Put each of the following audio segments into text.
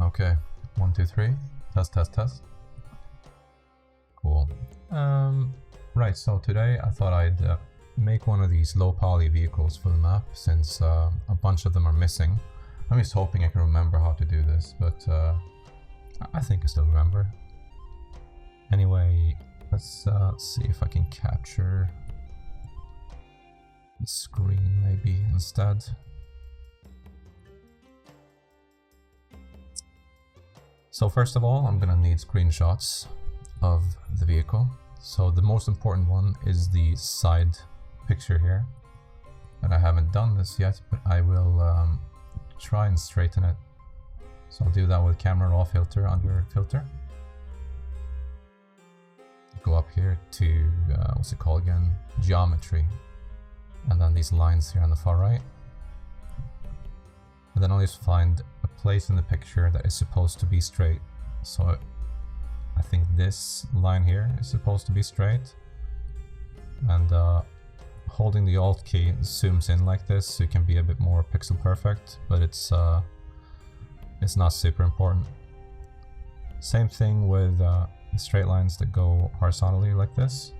Okay, 1, 2, 3. Test, test, test. Cool. Right, so today I thought I'd make one of these low poly vehicles for the map, since a bunch of them are missing. I'm just hoping I can remember how to do this, but I think I still remember. Anyway, let's see if I can capture the screen maybe instead. So first of all, I'm gonna need screenshots of the vehicle. So the most important one is the side picture here. And I haven't done this yet, but I will try and straighten it. So I'll do that with camera raw filter under filter. Go up here to, what's it called again? Geometry. And then these lines here on the far right. And then I'll just find a place in the picture that is supposed to be straight. So I think this line here is supposed to be straight. And holding the Alt key zooms in like this, so it can be a bit more pixel perfect, but it's not super important. Same thing with the straight lines that go horizontally like this.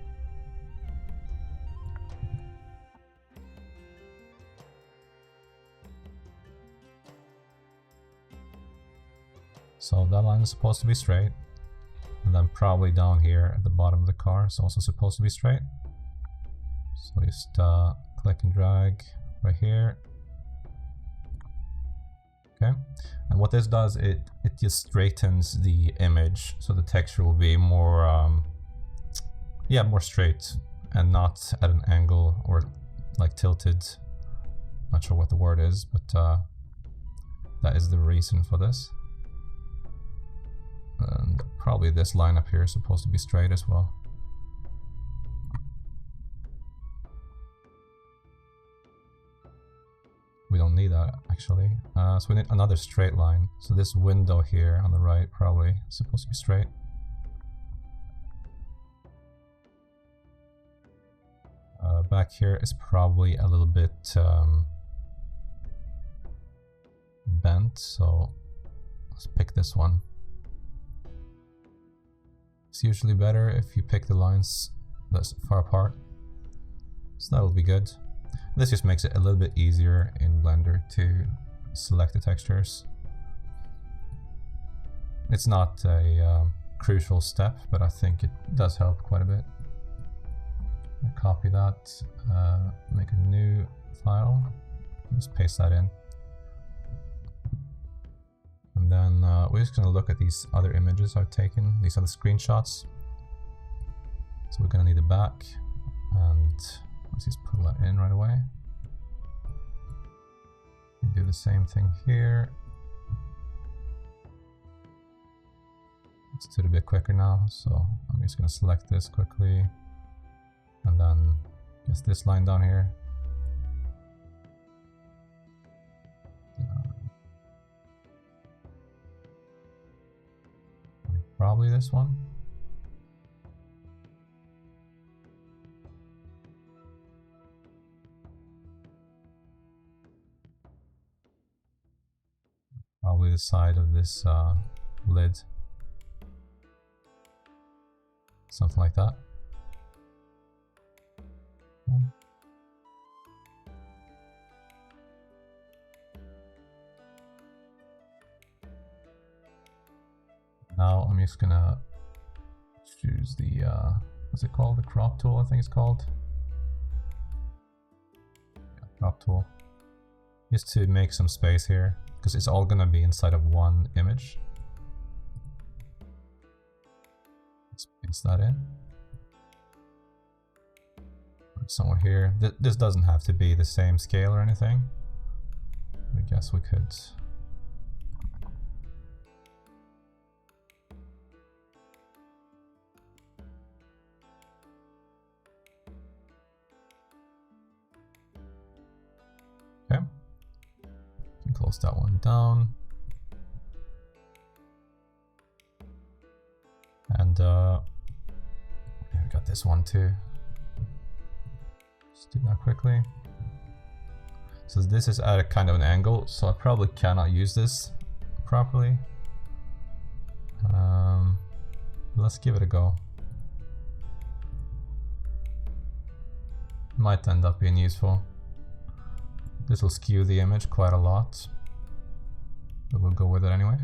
So that line is supposed to be straight, and then probably down here at the bottom of the car is also supposed to be straight. So just click and drag right here. Okay, and what this does, it just straightens the image, so the texture will be more, yeah, more straight and not at an angle or like tilted. Not sure what the word is, but that is the reason for this. And probably this line up here is supposed to be straight as well. We don't need that actually. So we need another straight line. So this window here on the right probably is supposed to be straight. Back here is probably a little bit bent, so let's pick this one. It's usually better if you pick the lines that's far apart, so that'll be good. This just makes it a little bit easier in Blender to select the textures. It's not a crucial step, but I think it does help quite a bit. Copy that, make a new file, just paste that in. And then we're just going to look at these other images I've taken. These are the screenshots. So we're going to need the back, and let's just pull that in right away. We do the same thing here. Let's do it a bit quicker now. So I'm just going to select this quickly, and then just this line down here. Probably this one. Probably the side of this lid. Something like that. Now I'm just gonna choose the, what's it called? The crop tool, I think it's called. Yeah, crop tool. Just to make some space here, because it's all gonna be inside of one image. Let's paste that in. Put somewhere here. This doesn't have to be the same scale or anything. I guess we could. Okay, can close that one down, and we got this one too. Let's do that quickly. So this is at a kind of an angle, so I probably cannot use this properly. let's give it a go. Might end up being useful. This will skew the image quite a lot, but we'll go with it anyway.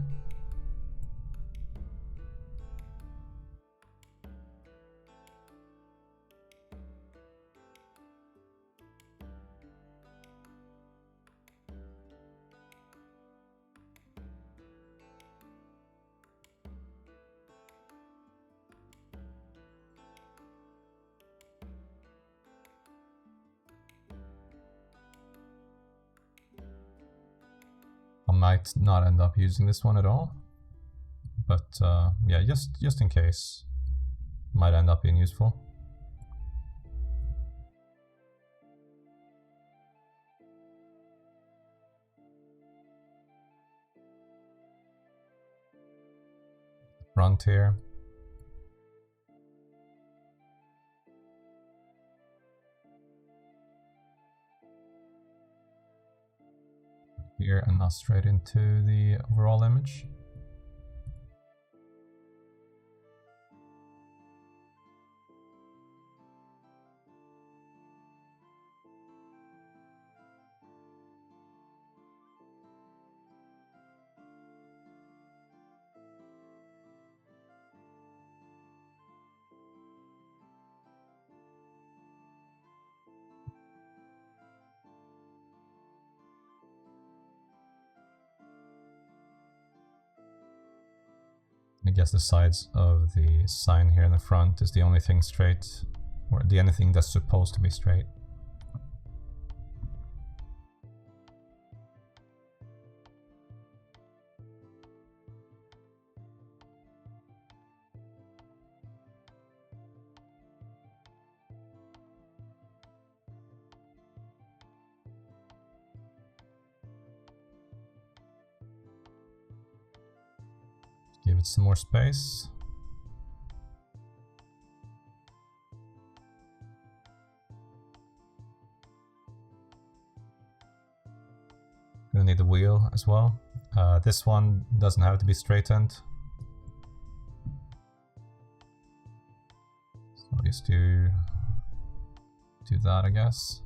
I might not end up using this one at all, but yeah, just in case, might end up being useful. Front here. Here and not straight into the overall image. I guess the sides of the sign here in the front is the only thing straight, or the only thing that's supposed to be straight. Give it some more space. Gonna need the wheel as well. This one doesn't have to be straightened. So I'll just do that, I guess.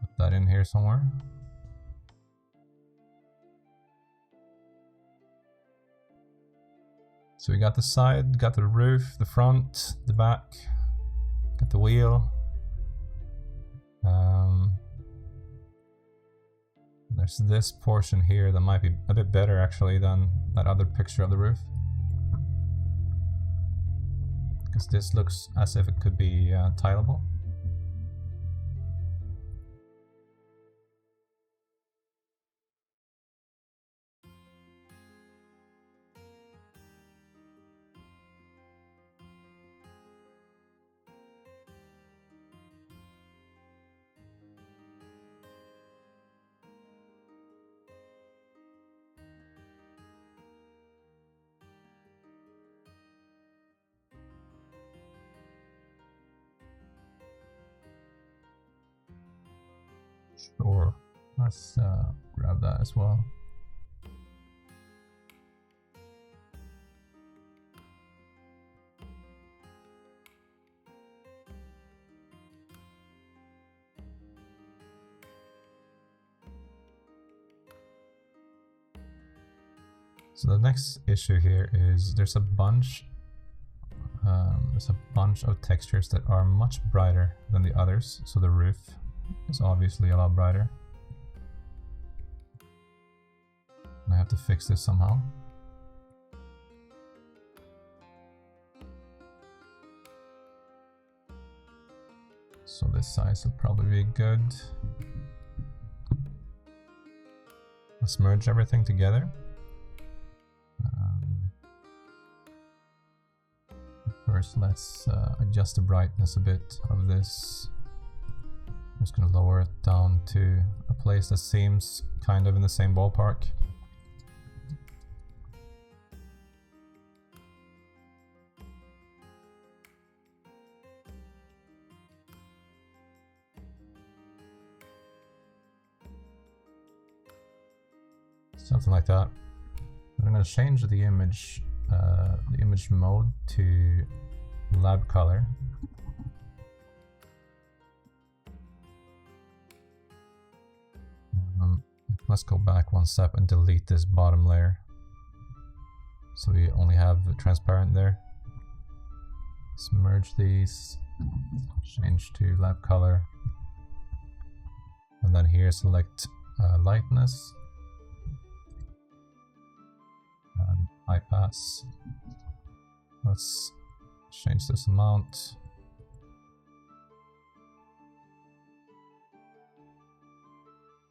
Put that in here somewhere. So we got the side, got the roof, the front, the back, got the wheel. There's this portion here that might be a bit better actually than that other picture of the roof. Because this looks as if it could be tileable. Sure, let's grab that as well. So the next issue here is there's a bunch of textures that are much brighter than the others. So the roof is obviously a lot brighter. And I have to fix this somehow. So this size will probably be good. Let's merge everything together. First, let's adjust the brightness a bit of this. I'm just going to lower it down to a place that seems kind of in the same ballpark. Something like that. I'm going to change the image the image mode to lab color. Let's go back one step and delete this bottom layer. So we only have the transparent there. Let's merge these, change to lab color. And then here select lightness. And high pass. Let's change this amount.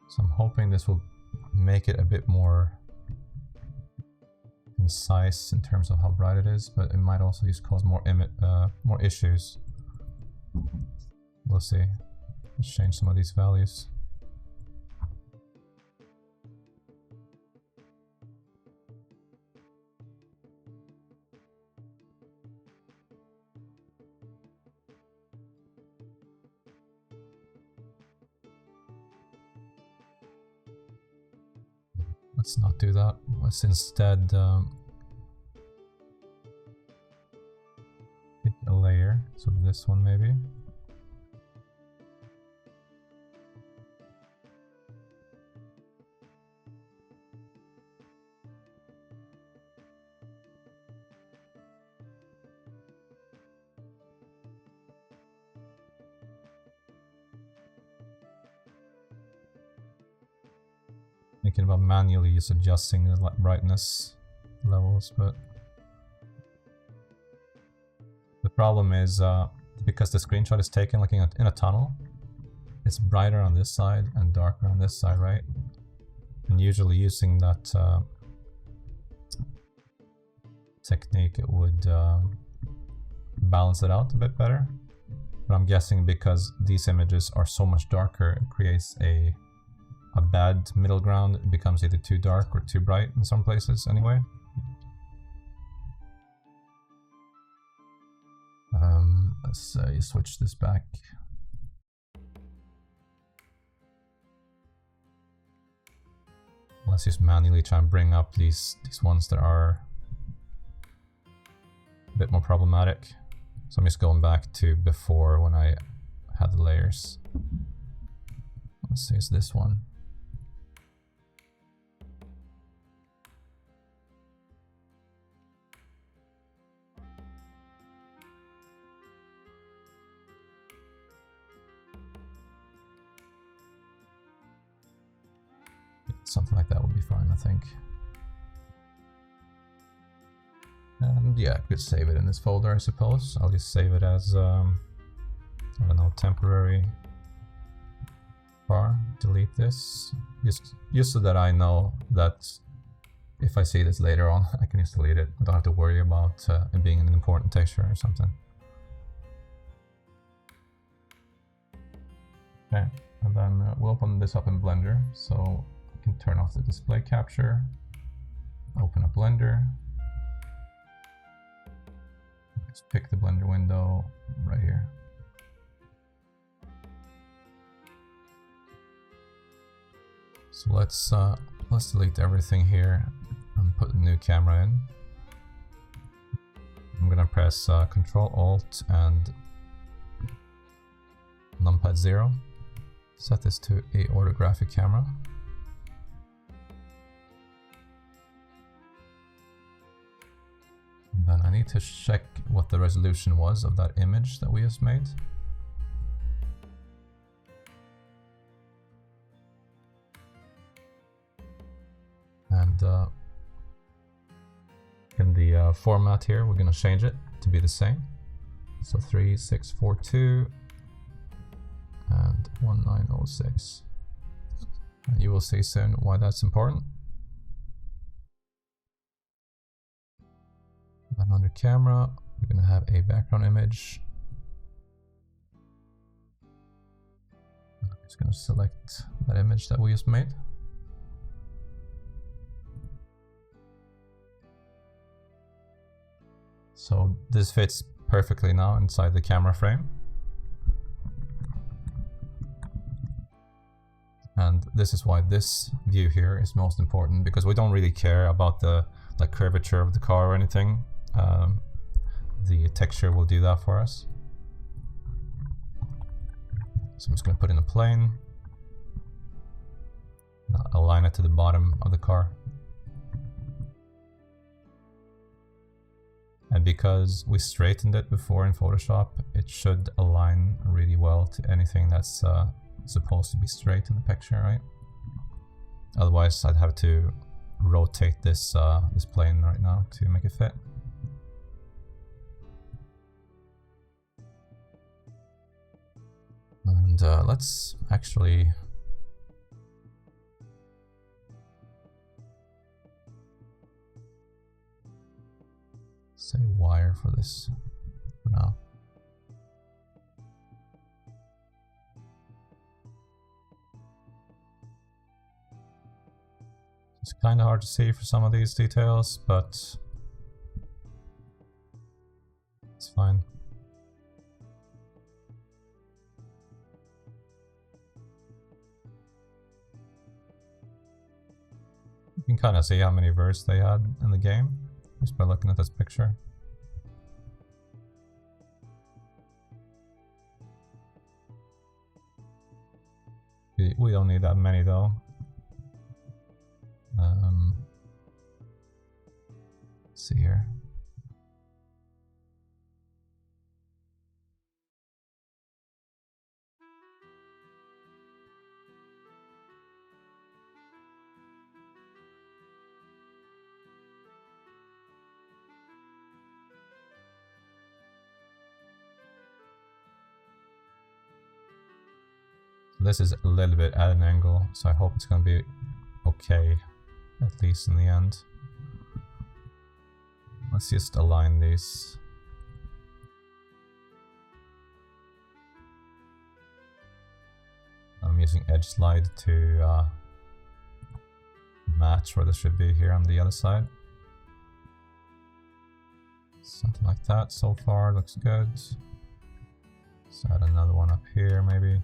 So I'm hoping this will make it a bit more concise in terms of how bright it is, but it might also just cause more issues. We'll see. Let's change some of these values. Let's not do that. Let's instead pick a layer. So this one maybe. Thinking about manually just adjusting the brightness levels, but the problem is because the screenshot is taken like in a tunnel, it's brighter on this side and darker on this side, right? And usually using that technique, it would balance it out a bit better. But I'm guessing because these images are so much darker, it creates a bad middle ground. It becomes either too dark or too bright in some places anyway. Let's switch this back. Let's just manually try and bring up these ones that are a bit more problematic. So I'm just going back to before when I had the layers. Let's say it's this one. Something like that would be fine, I think. And yeah, I could save it in this folder, I suppose. I'll just save it as, I don't know, temporary bar. Delete this, just so that I know that if I see this later on, I can just delete it. I don't have to worry about it being an important texture or something. Okay, and then we'll open this up in Blender. So can turn off the display capture, open up Blender, let's pick the Blender window right here. So let's delete everything here and put a new camera in. I'm gonna press Control Alt and numpad 0. Set this to a orthographic camera. Then I need to check what the resolution was of that image that we just made. And in the format here, we're going to change it to be the same. So 3642 and 1906. And you will see soon why that's important. Then under camera, we're going to have a background image. I'm just going to select that image that we just made. So this fits perfectly now inside the camera frame. And this is why this view here is most important, because we don't really care about the like curvature of the car or anything, the texture will do that for us. So I'm just going to put in a plane, align it to the bottom of the car. And because we straightened it before in Photoshop, it should align really well to anything that's supposed to be straight in the picture, right? Otherwise I'd have to rotate this this plane right now to make it fit. And let's actually say wire for this for now. It's kind of hard to see for some of these details, but it's fine. You can kind of see how many verts they had in the game just by looking at this picture. We don't need that many though. Let's see here. This is a little bit at an angle, so I hope it's going to be okay, at least in the end. Let's just align these. I'm using edge slide to match where this should be here on the other side. Something like that so far, looks good. Let's add another one up here maybe.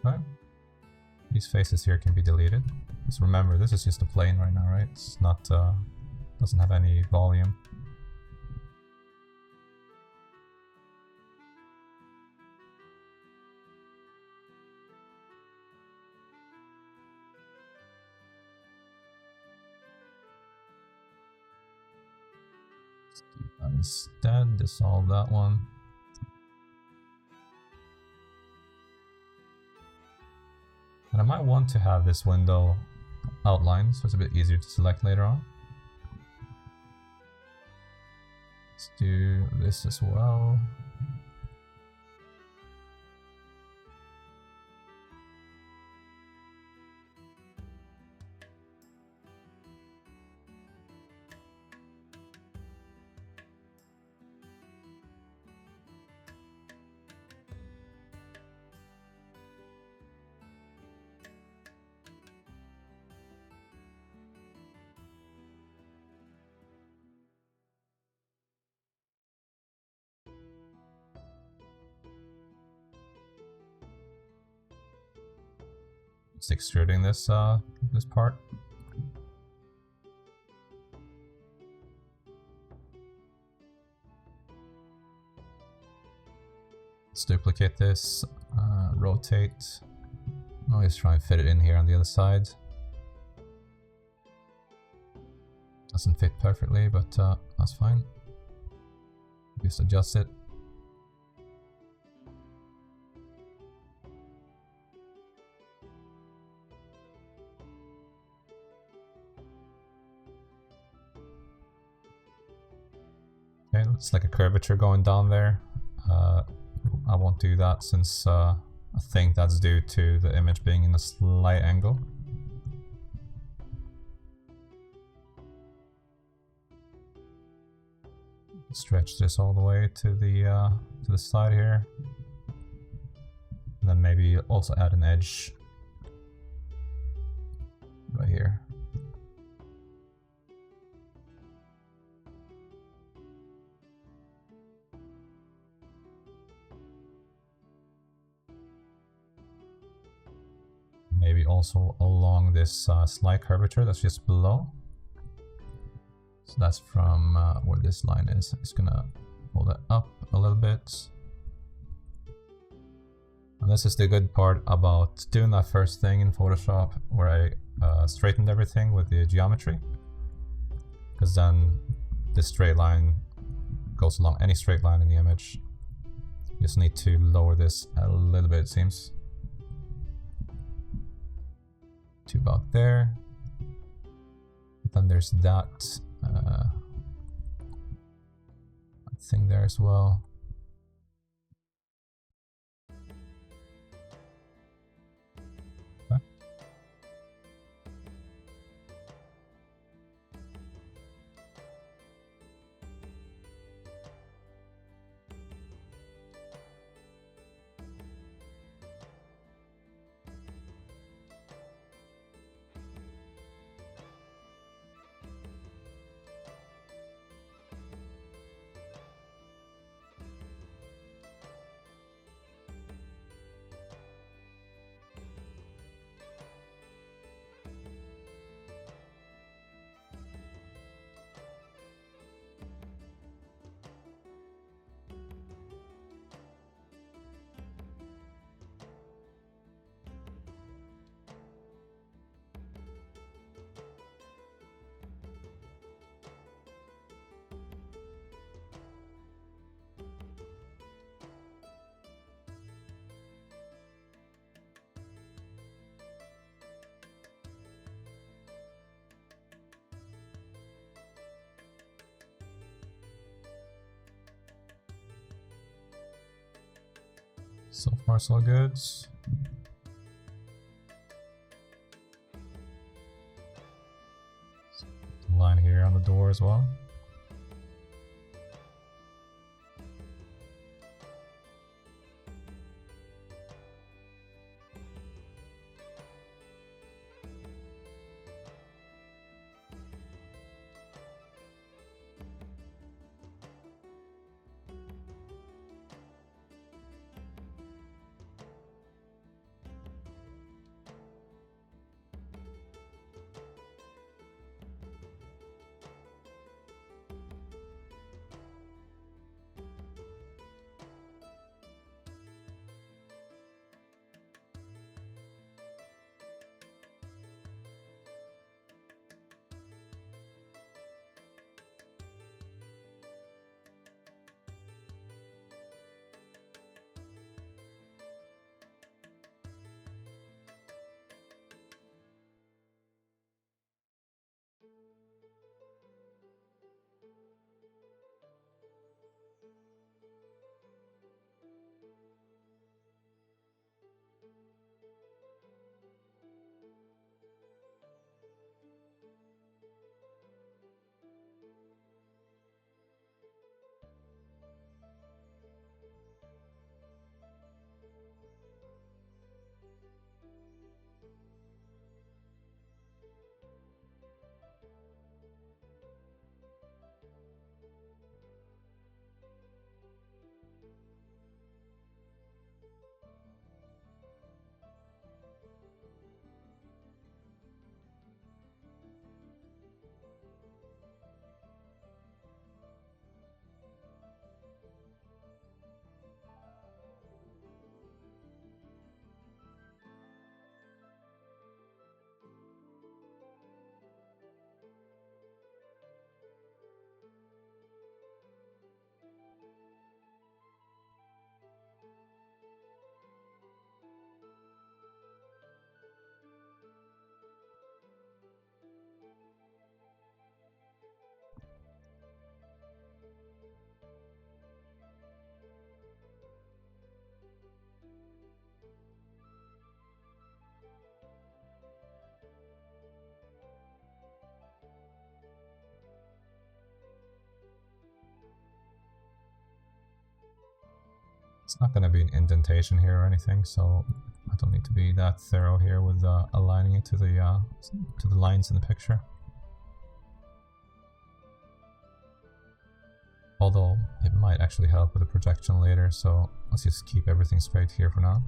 Right. These faces here can be deleted. Just remember, this is just a plane right now, right? It's not, doesn't have any volume. Let's do that instead, dissolve that one. And I might want to have this window outlined, so it's a bit easier to select later on. Let's do this as well. Just extruding this this part. Let's duplicate this, rotate. I'll just try and fit it in here on the other side. Doesn't fit perfectly, but that's fine. Just adjust it. Okay, looks like a curvature going down there. I won't do that since I think that's due to the image being in a slight angle. stretch this all the way to the side here. And then maybe also add an edge right here. Maybe also along this slight curvature that's just below. So that's from where this line is. I'm just gonna pull that up a little bit. And this is the good part about doing that first thing in Photoshop, where I straightened everything with the geometry. Because then this straight line goes along any straight line in the image. You just need to lower this a little bit, it seems. To about there. But then there's that thing there as well. Okay. So far so good. Line here on the door as well. It's not going to be an indentation here or anything, so I don't need to be that thorough here with aligning it to the lines in the picture. Although it might actually help with the projection later, so let's just keep everything straight here for now.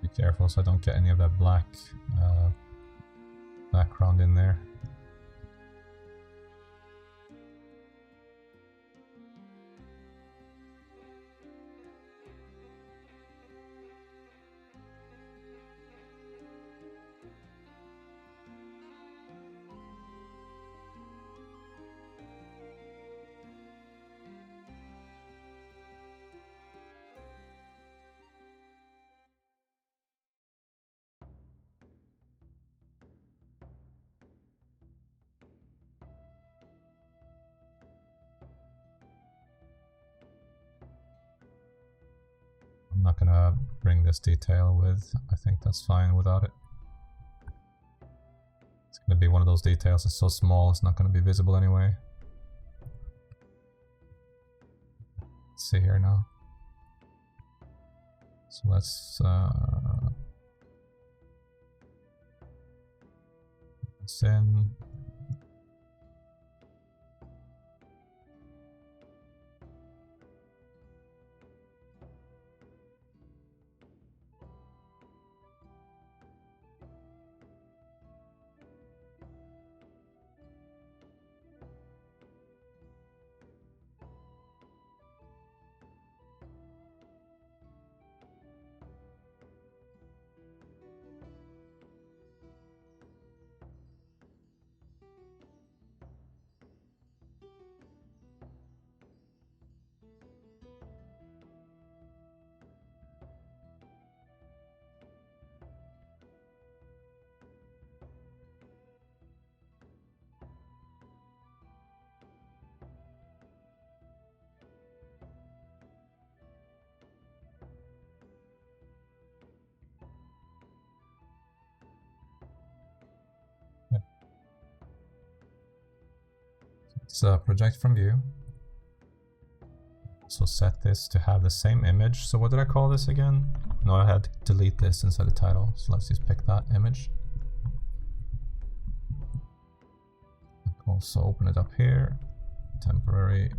Be careful so I don't get any of that black background in there. I'm not gonna bring this detail with, I think that's fine without it. It's gonna be one of those details that's so small it's not gonna be visible anyway. Let's see here now. So let's in. Let's project from view. So set this to have the same image. So what did I call this again? No, I had to delete this inside the title. So let's just pick that image. Also open it up here. Temporary.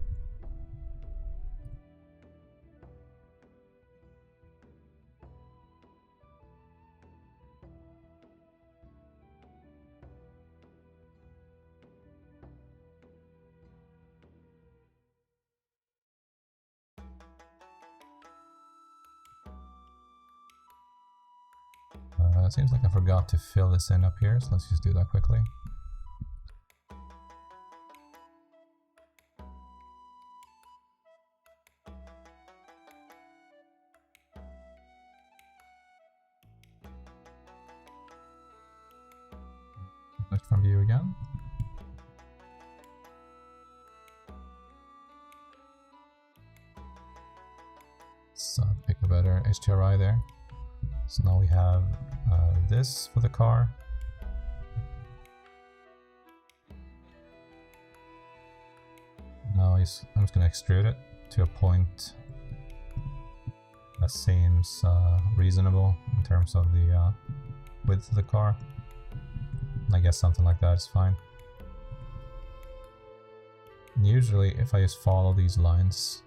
It seems like I forgot to fill this in up here, so let's just do that quickly. Select from view again. So pick a better HDRI there. So now we have this for the car. Now I'm just going to extrude it to a point that seems reasonable in terms of the width of the car. I guess something like that is fine. And usually if I just follow these lines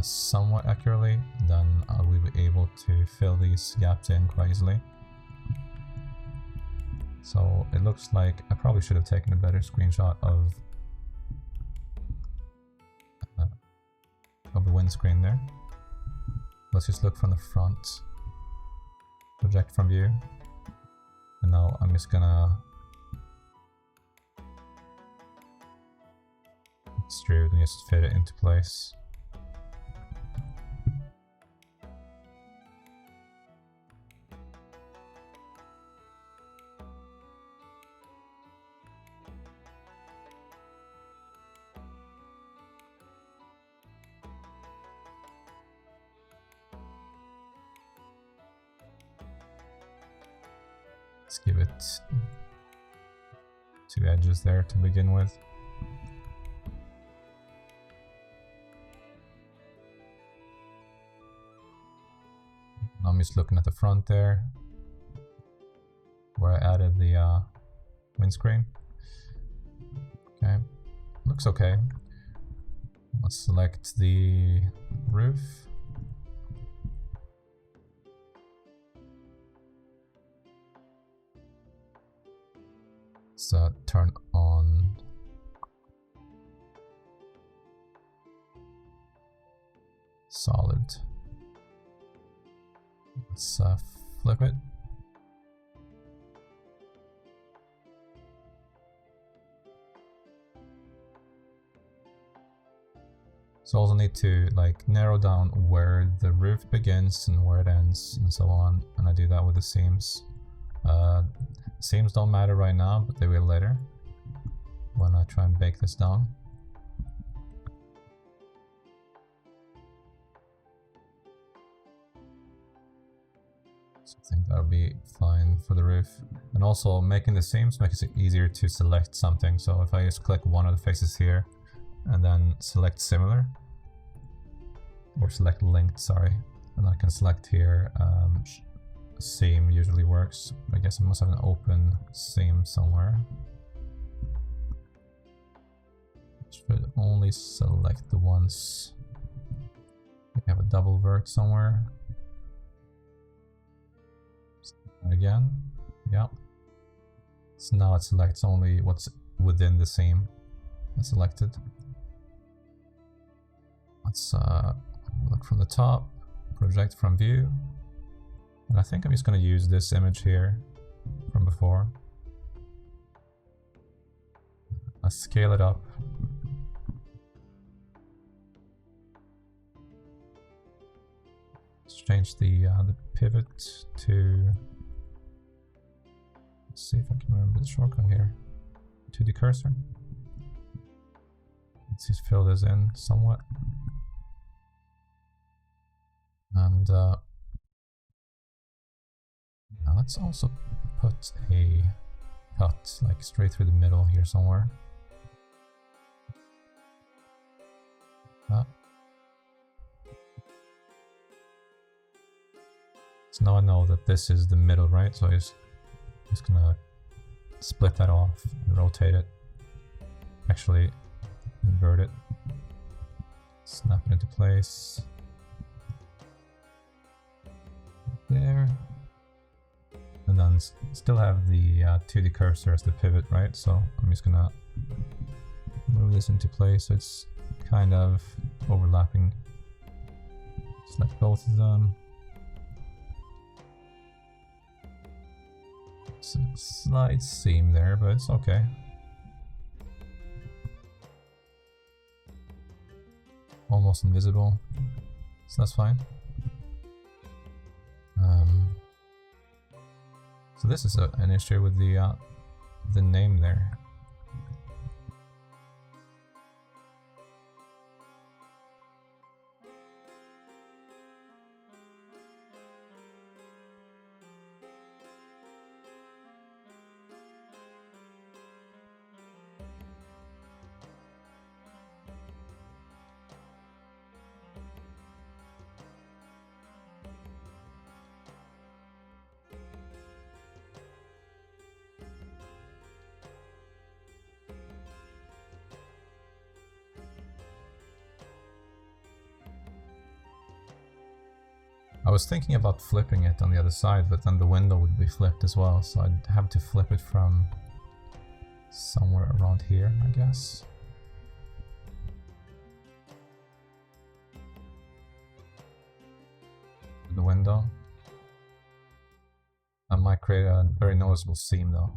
somewhat accurately, then I will be able to fill these gaps in quite easily. So it looks like I probably should have taken a better screenshot of the windscreen there. Let's just look from the front, project from view, and now I'm just gonna extrude and just fit it into place. Let's give it 2 edges there to begin with. I'm just looking at the front there, where I added the windscreen. Okay, looks okay. Let's select the roof. Let's turn on solid. Let's flip it. So also need to like narrow down where the roof begins and where it ends and so on, and I do that with the seams. Seams don't matter right now, but they will later when I try and bake this down. So I think that'll be fine for the roof. And also making the seams makes it easier to select something. So if I just click one of the faces here and then select similar, or select linked, sorry, and I can select here seam usually works. I guess I must have an open seam somewhere. Should only select the ones. We have a double vert somewhere. Again, yeah. So now it selects only what's within the seam. That's selected. Let's look from the top, project from view. And I think I'm just going to use this image here from before. Let's scale it up. Let's change the pivot to, let's see if I can remember the shortcut here, to the cursor. Let's just fill this in somewhat. And now let's also put a cut like straight through the middle here somewhere. So now I know that this is the middle, right? So I'm just gonna split that off and rotate it. Actually, invert it. Snap it into place. There. And then still have the 2D cursor as the pivot, right? So I'm just gonna move this into place so it's kind of overlapping. Select both of them. It's a slight seam there, but it's okay. Almost invisible, so that's fine. So this is an issue with the name there. I was thinking about flipping it on the other side, but then the window would be flipped as well, so I'd have to flip it from somewhere around here, I guess. The window. That might create a very noticeable seam though.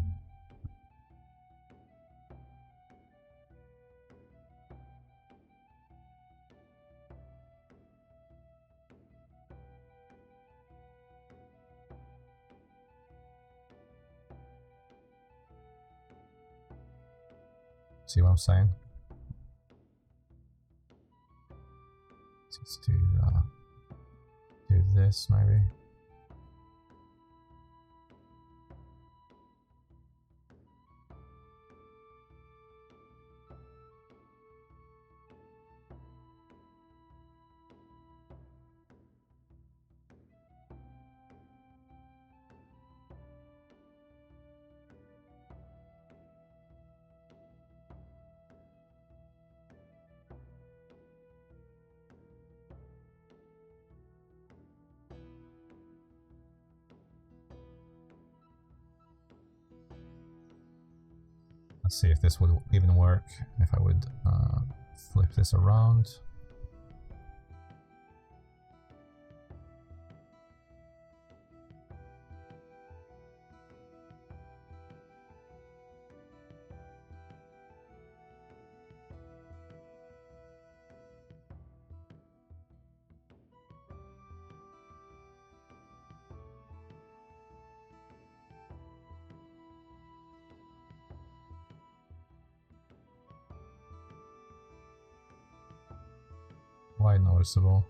See what I'm saying? Let's do this maybe. Let's see if this would even work, if I would flip this around. Quite noticeable.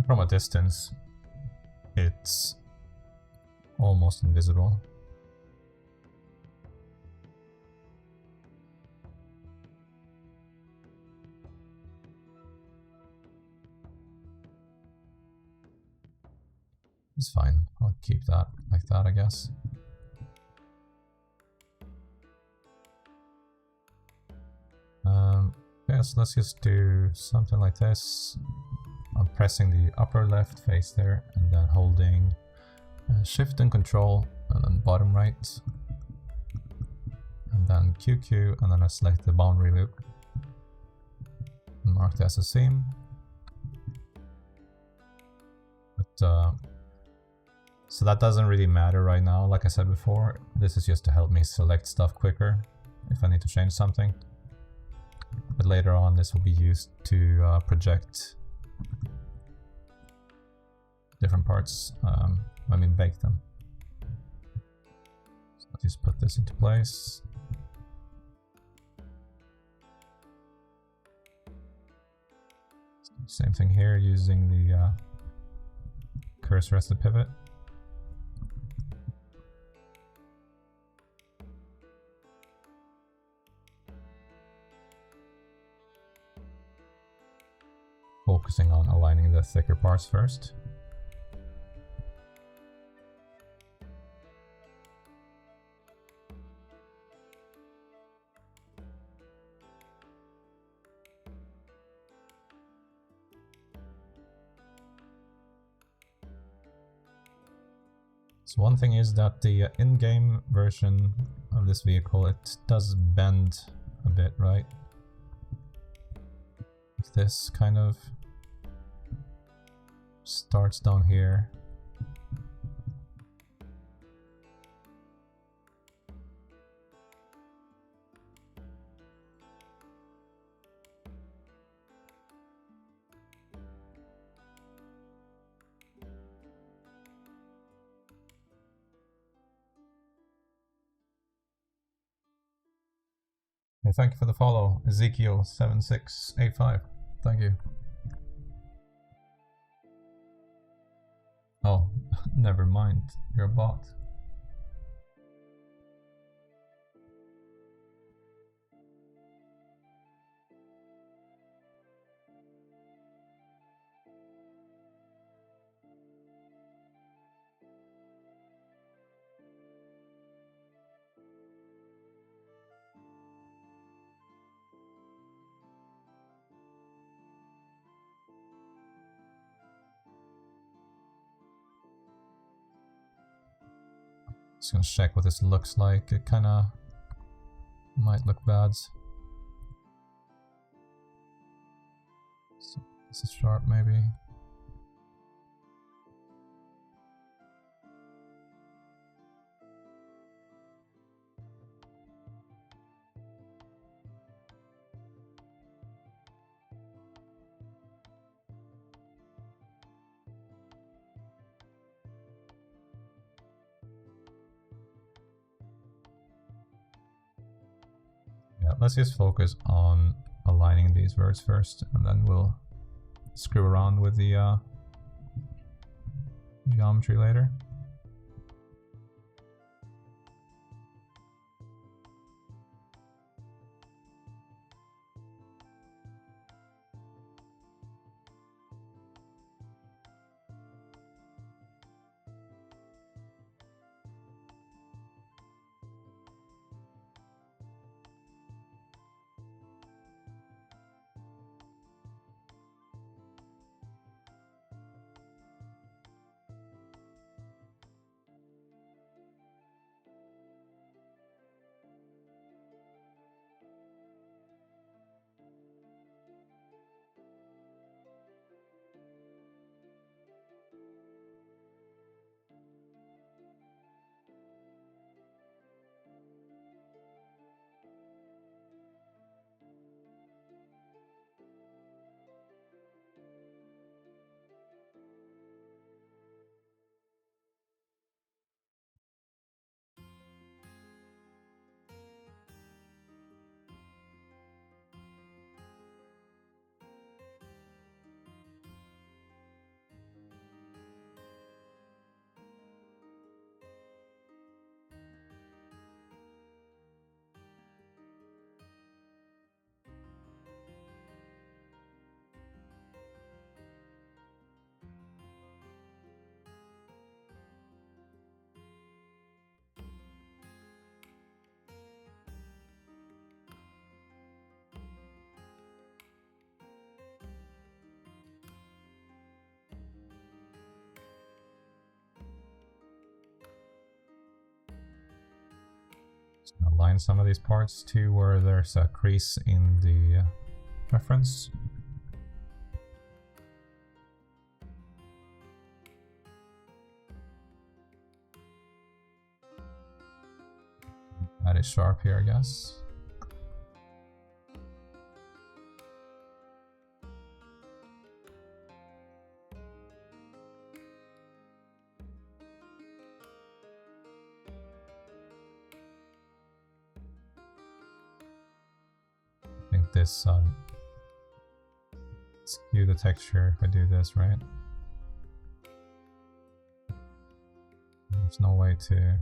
From a distance, it's almost invisible. It's fine. I'll keep that like that, I guess. Yes, let's just do something like this. I'm pressing the upper left face there and then holding Shift and Control and then bottom right. And then QQ, and then I select the boundary loop and mark it as a seam. But so that doesn't really matter right now, like I said before. This is just to help me select stuff quicker if I need to change something. But later on this will be used to project different parts when we bake them. So let's just put this into place. Same thing here, using the cursor as the pivot. Focusing on aligning the thicker parts first. So one thing is that the in-game version of this vehicle, it does bend a bit, right? think this kind of starts down here. Hey, thank you for the follow, Ezekiel7685. Thank you. Oh, never mind. You're a bot. Just gonna check what this looks like. It kinda might look bad. So this is sharp, maybe. Yeah, let's just focus on aligning these words first, and then we'll screw around with the geometry later. Align some of these parts to where there's a crease in the reference. That is sharp here, I guess. I think this skew the texture if I do this, right? There's no way to...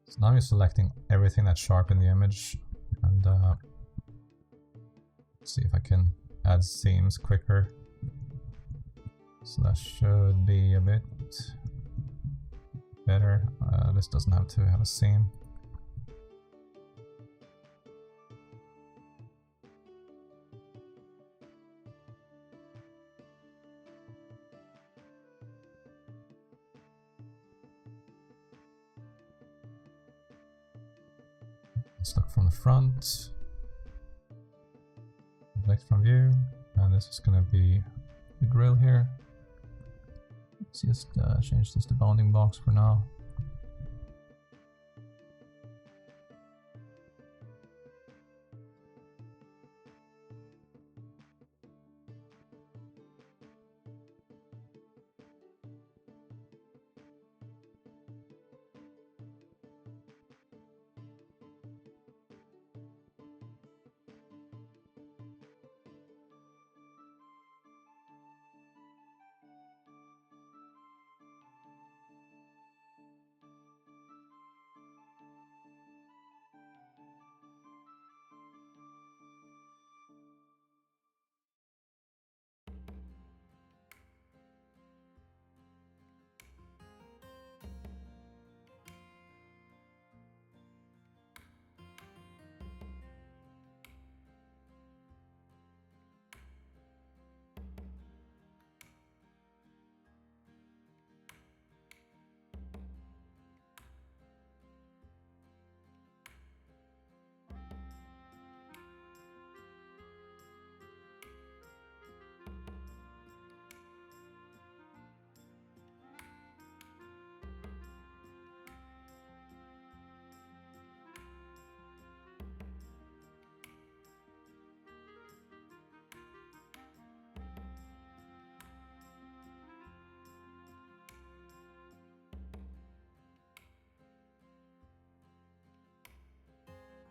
So now you're selecting everything that's sharp in the image, and see if I can add seams quicker. So that should be a bit better. This doesn't have to have a seam. Start from the front, select from view, and this is going to be the grill here. Let's just change this to bounding box for now.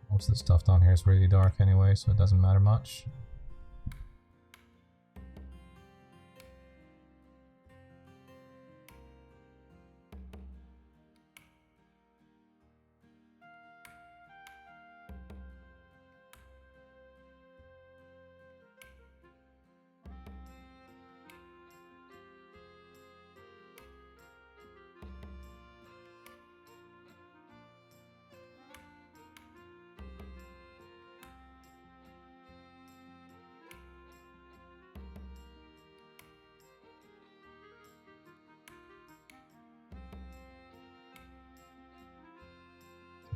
Most of the stuff down here is really dark anyway, so it doesn't matter much.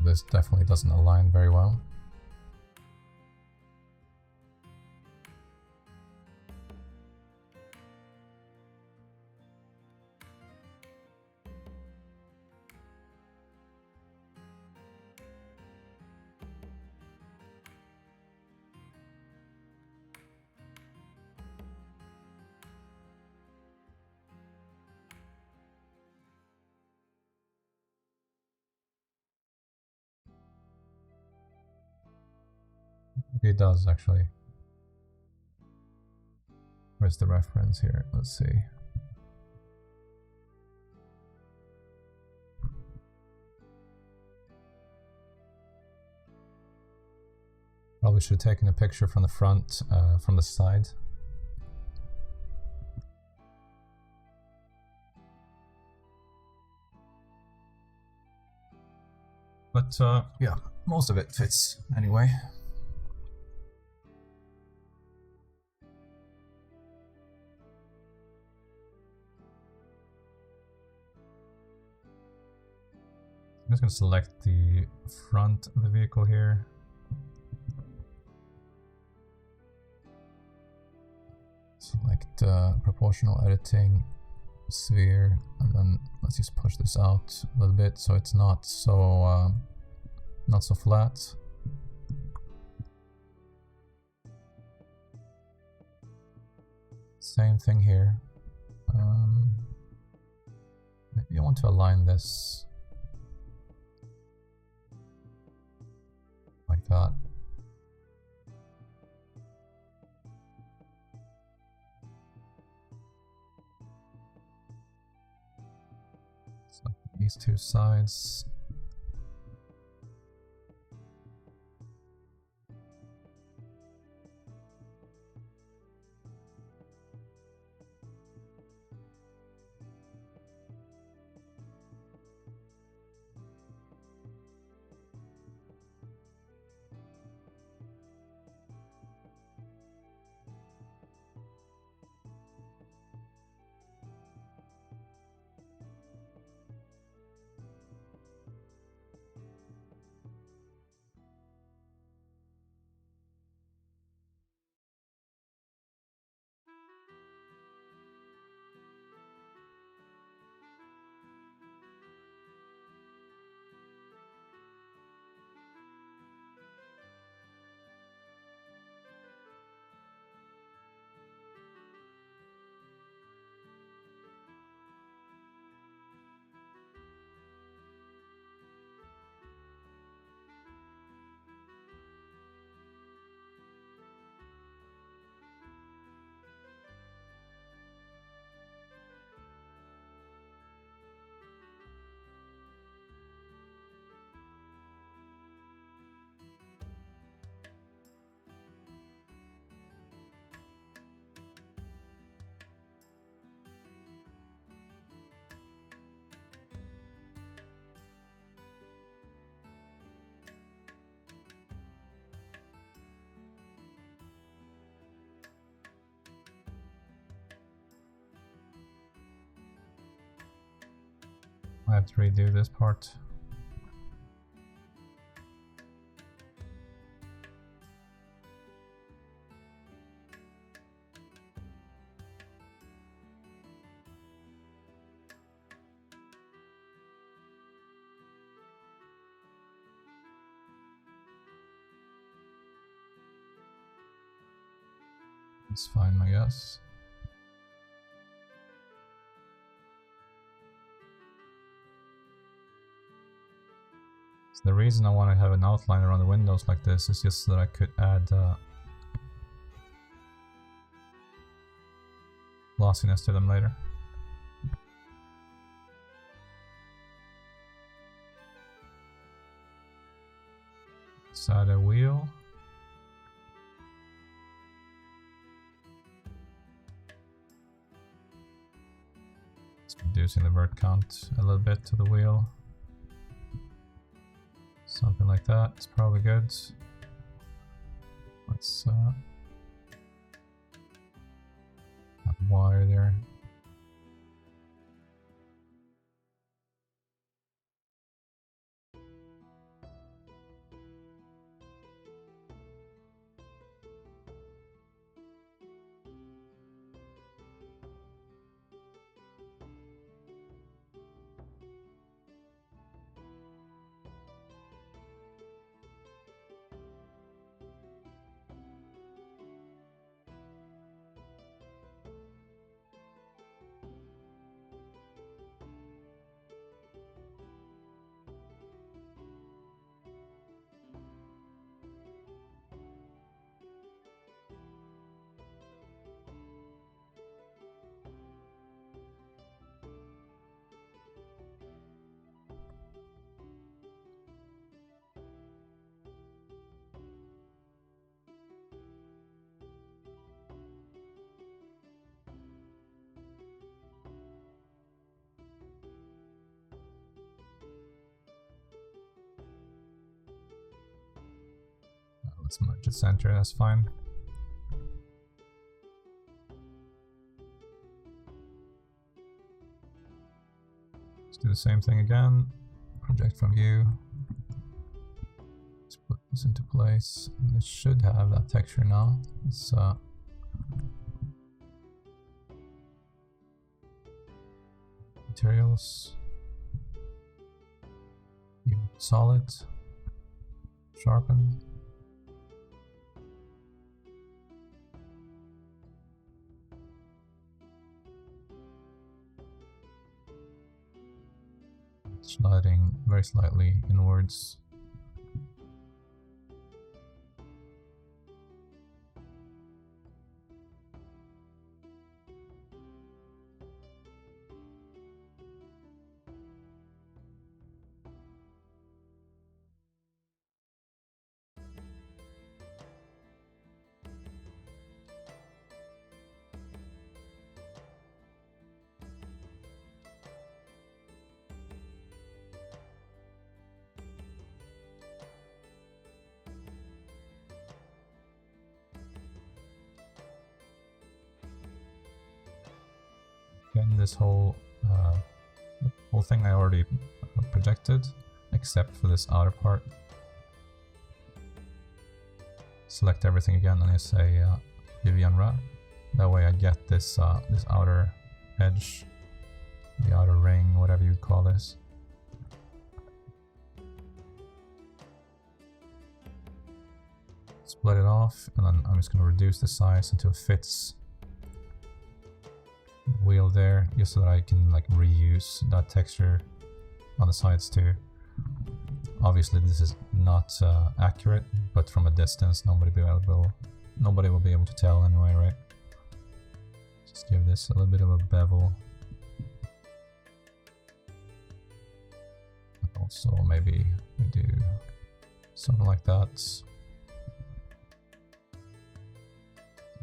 This definitely doesn't align very well. It does actually. Where's the reference here? Let's see. Probably should have taken a picture from the front, from the side. But yeah, most of it fits anyway. I'm just going to select the front of the vehicle here. Select proportional editing, sphere, and then let's just push this out a little bit so it's not so flat. Same thing here. Maybe I want to align this like that. Select these two sides. I have to redo this part. It's fine, I guess. So the reason I want to have an outline around the windows like this is just so that I could add glossiness to them later. Let's add a wheel. Reducing the vert count a little bit to the wheel. Something like that is probably good. Let's have a wire there. Let's merge the center, that's fine. Let's do the same thing again. Project from view. Let's put this into place. And it should have that texture now. It's materials. Solid. Sharpen. Sliding very slightly inwards. Again, this whole thing I already projected, except for this outer part. Select everything again and I say UV unwrap. That way I get this this outer edge, the outer ring, whatever you call this. Split it off, and then I'm just going to reduce the size until it fits the wheel there, just so that I can like reuse that texture on the sides too. Obviously this is not accurate, but from a distance nobody will be able to tell anyway, right? Just give this a little bit of a bevel. Also maybe we do something like that.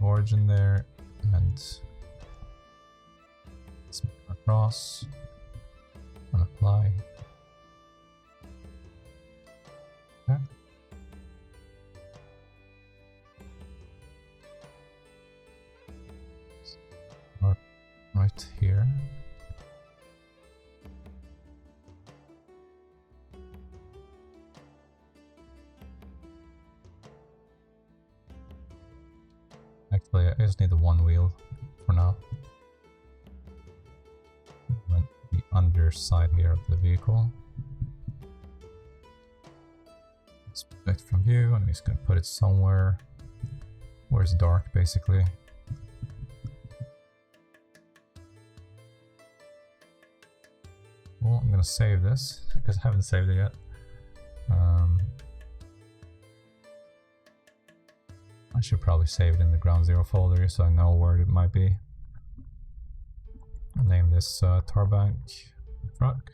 Origin there, and across and apply. Okay. Right here. Actually, I just need the one wheel for now. And the underside here of the vehicle. Inspect from view, and I'm just gonna put it somewhere where it's dark, basically. Well, I'm gonna save this because I haven't saved it yet. I should probably save it in the ground zero folder so I know where it might be. I'll name this Tarbank truck.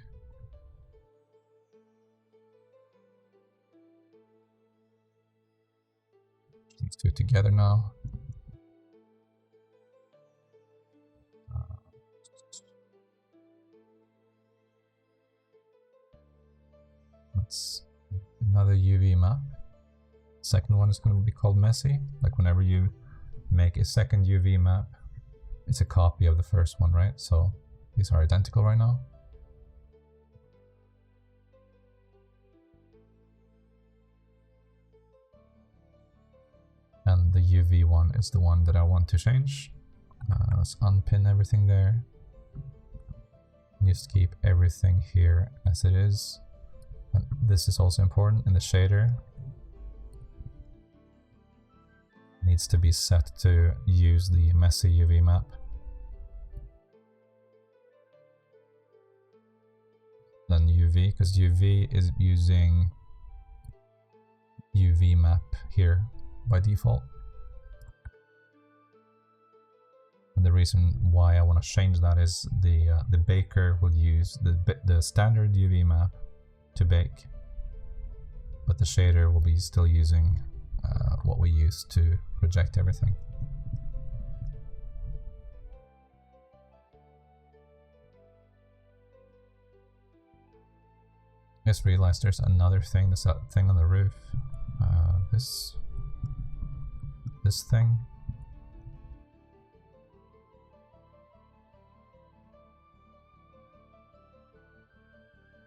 These two together now. That's another UV map. Second one is going to be called messy. Like whenever you make a second UV map, it's a copy of the first one, right? So these are identical right now. And the UV one is the one that I want to change. Let's unpin everything there. Just keep everything here as it is. And this is also important in the shader. Needs to be set to use the messy UV map. Then UV, because UV is using UV map here by default. And the reason why I want to change that is the baker will use the standard UV map to bake, but the shader will be still using what we use to project everything. Just realized there's another thing. There's that thing on the roof. This thing.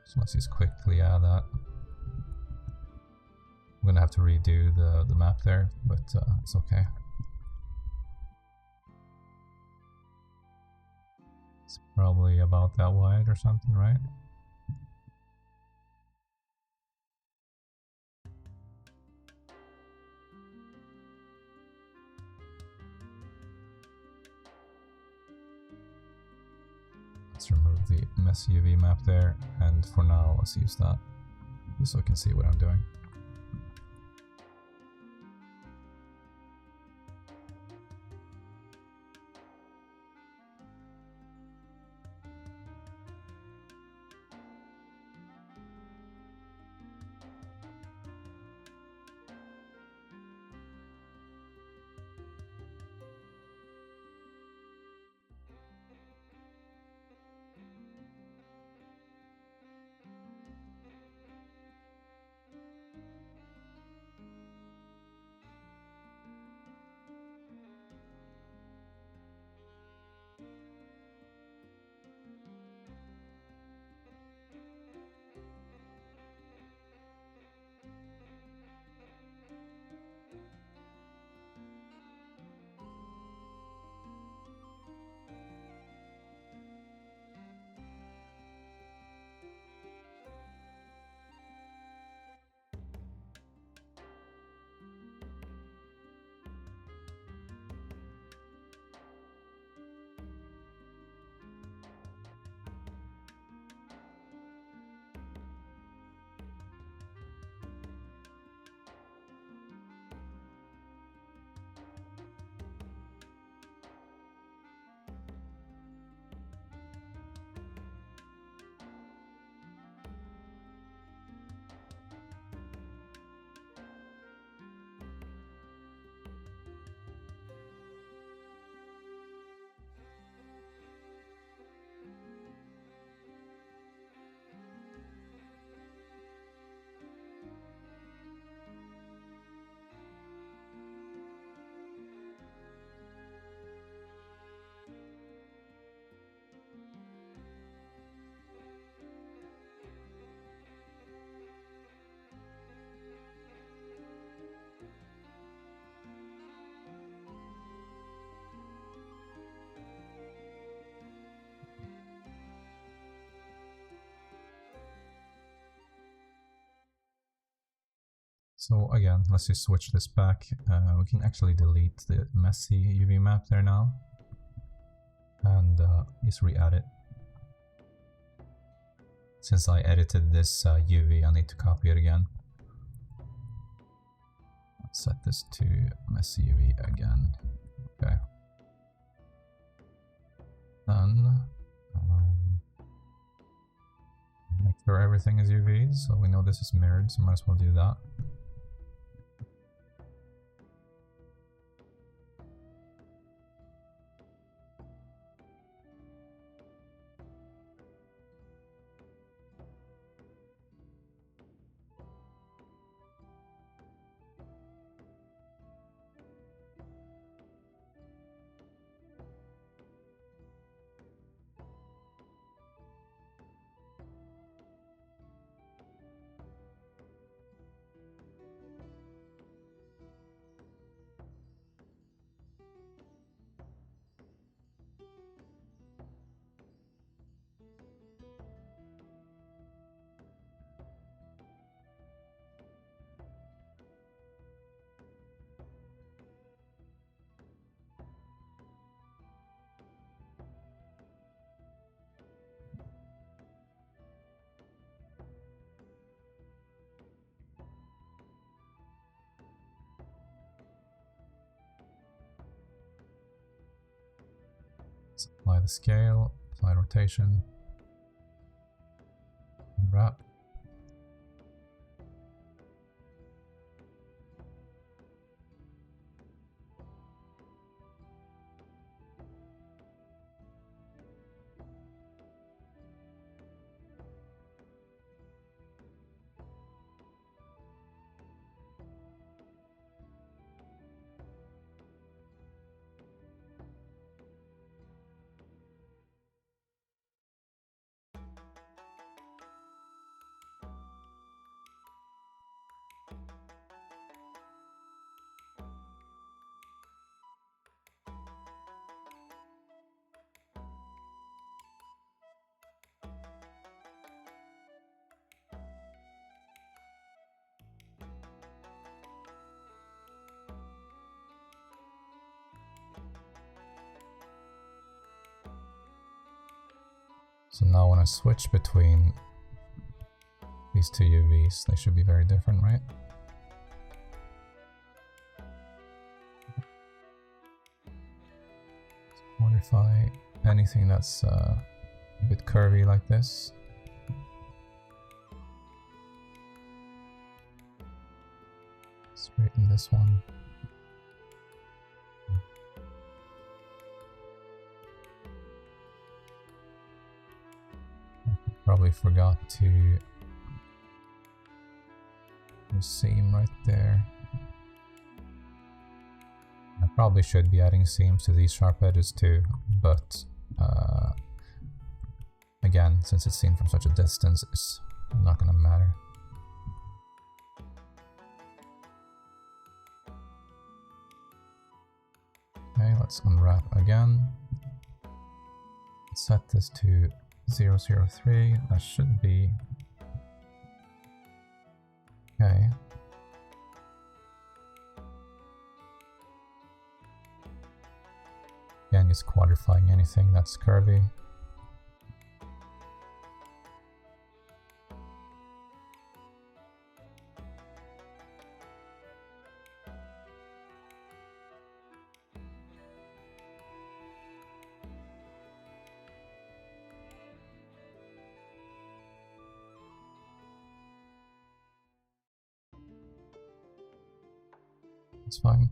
So let's just quickly add that. I'm gonna have to redo the map there, but it's okay. It's probably about that wide or something, right? Let's remove the messy UV map there, and for now let's use that, just so I can see what I'm doing. So again, let's just switch this back. We can actually delete the messy UV map there now. And just re-add it. Since I edited this UV, I need to copy it again. Let's set this to messy UV again. Okay. Then make sure everything is UV, so we know this is mirrored, so might as well do that. Let's apply the scale, apply rotation, wrap. So now when I switch between these two UVs, they should be very different, right? Modify anything that's a bit curvy like this. Straighten this one. Probably forgot to the seam right there. I probably should be adding seams to these sharp edges too, but again, since it's seen from such a distance, it's not gonna matter. Okay, let's unwrap again. Set this to 003, that should be okay. Again, just quadrifying anything that's curvy. It's fine.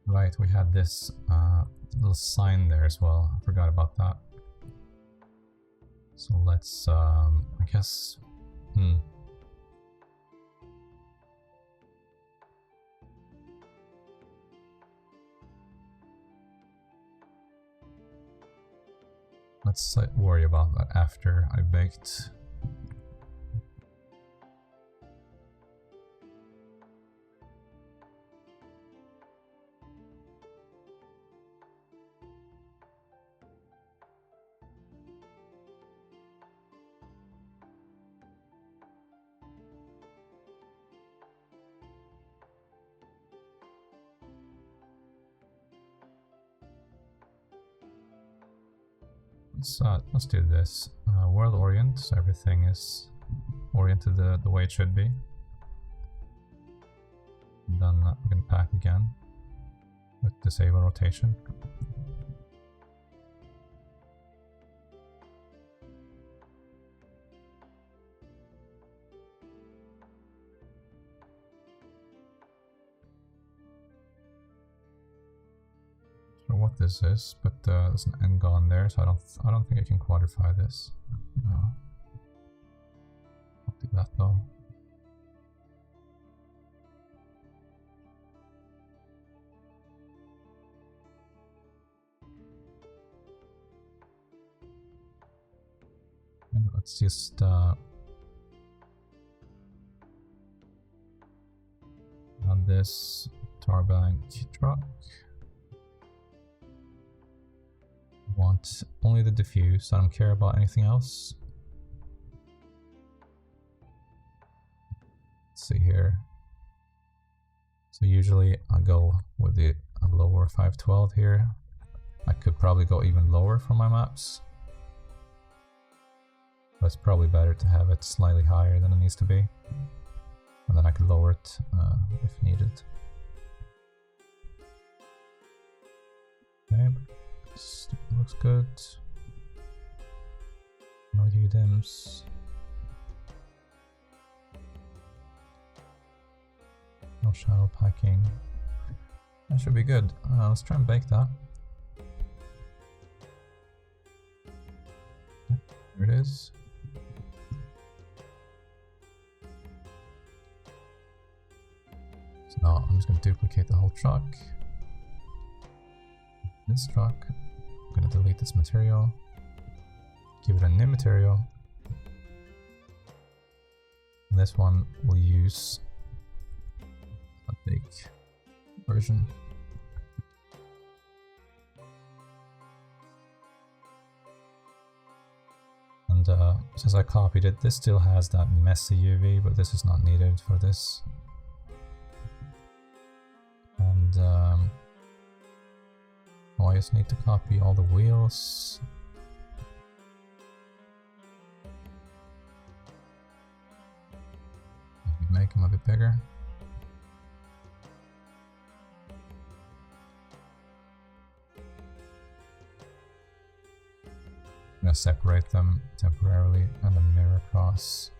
Right, we had this little sign there as well. I forgot about that. So let's, I guess, let's worry about that after I baked. Let's do this. World orient, so everything is oriented the way it should be. And then we're going to pack again with disable rotation. What this is, but there's an end gone there, so I don't think I can quadrify this. No, I'll do that though. And let's just add this tarbank truck. Want only the diffuse, I don't care about anything else. Let's see here. So usually I go with a lower 512 here. I could probably go even lower for my maps. But it's probably better to have it slightly higher than it needs to be. And then I could lower it if needed. Okay. Looks good. No UDIMs. No shadow packing. That should be good. Let's try and bake that. There it is. So now I'm just going to duplicate the whole truck. This truck. I'm going to delete this material, give it a new material, and this one we'll use a big version. And since I copied it, this still has that messy UV, but this is not needed for this. And I just need to copy all the wheels. Maybe make them a bit bigger. I'm gonna separate them temporarily and then mirror across.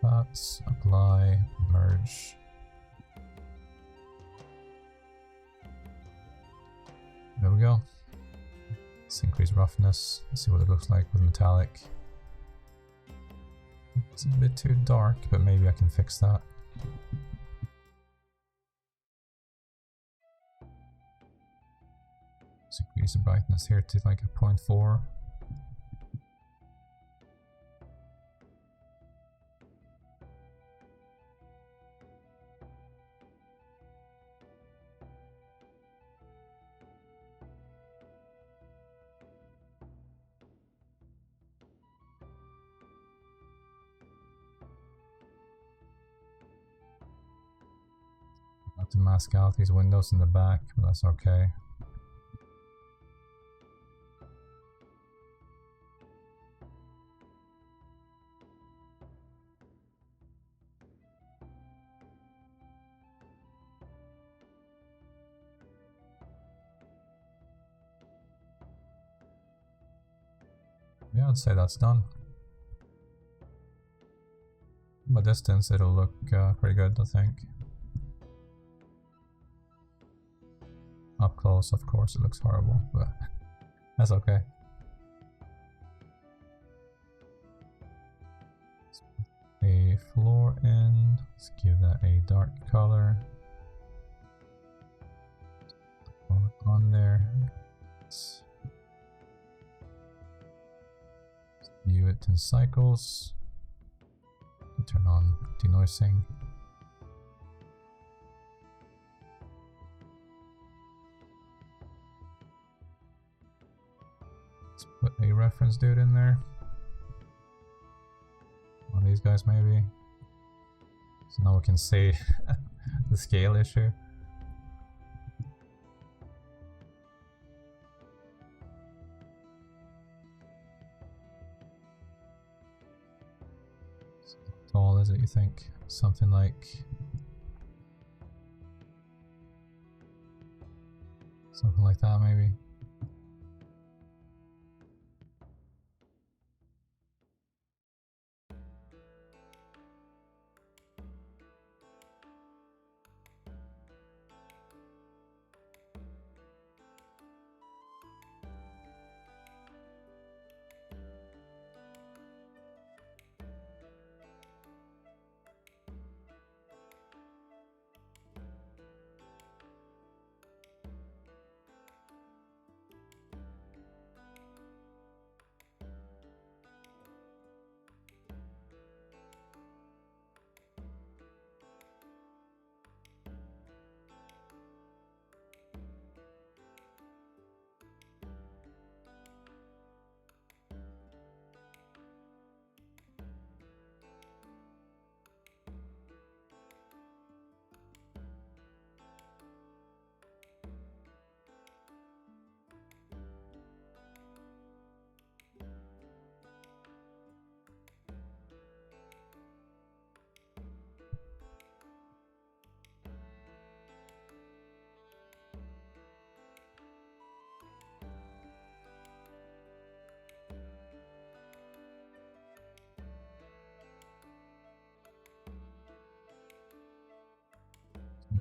That's apply, merge. There we go. Let's increase roughness, see what it looks like with metallic. It's a bit too dark, but maybe I can fix that. Let's increase the brightness here to like a 0.4. To mask out these windows in the back, but that's okay. Yeah, I'd say that's done. From a distance, it'll look pretty good, I think. Up close, of course, it looks horrible, but that's okay. Let's put a floor in, let's give that a dark color. On there. Let's view it in cycles. Turn on denoising. Let's put a reference dude in there. One of these guys maybe. So now we can see the scale issue. tall is it, you think? Something like... something like that, maybe?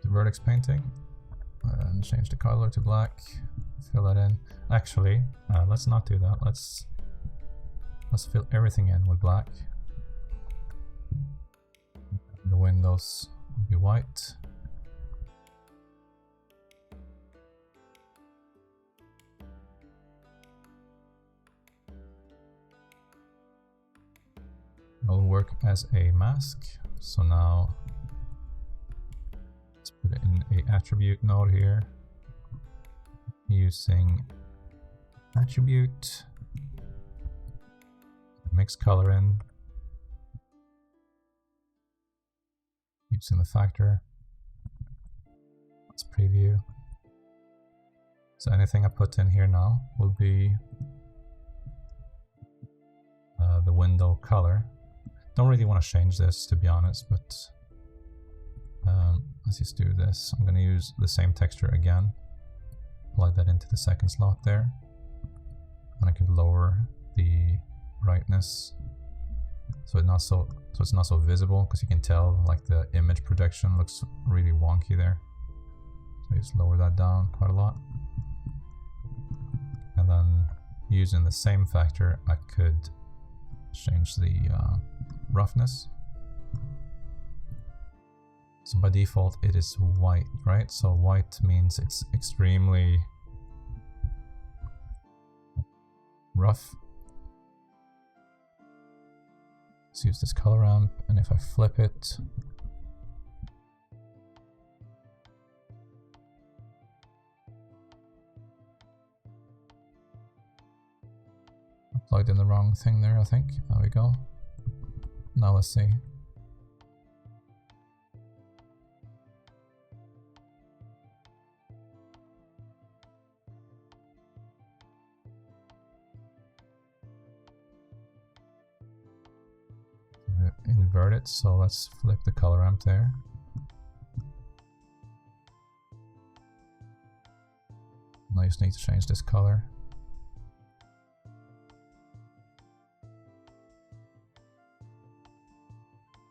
The vertex painting and change the color to black, fill that in. Actually, let's not do that. Let's fill everything in with black. The windows will be white. It'll work as a mask. So now let's put it in a attribute node here, using attribute, mix color in, using the factor. Let's preview. So anything I put in here now will be the window color. Don't really want to change this, to be honest, but let's just do this. I'm going to use the same texture again, plug that into the second slot there, and I can lower the brightness so it's not so visible, because you can tell like the image projection looks really wonky there. So I just lower that down quite a lot, and then using the same factor I could change the roughness. So by default it is white, right? So white means it's extremely rough. Let's use this color ramp, and if I flip it, I plugged in the wrong thing there, I think. There we go. Now let's see. Invert it, so let's flip the color ramp there. Now you just need to change this color.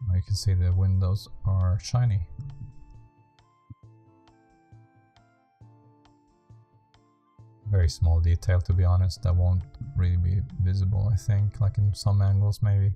Now you can see the windows are shiny. Very small detail, to be honest, that won't really be visible, I think, like in some angles maybe.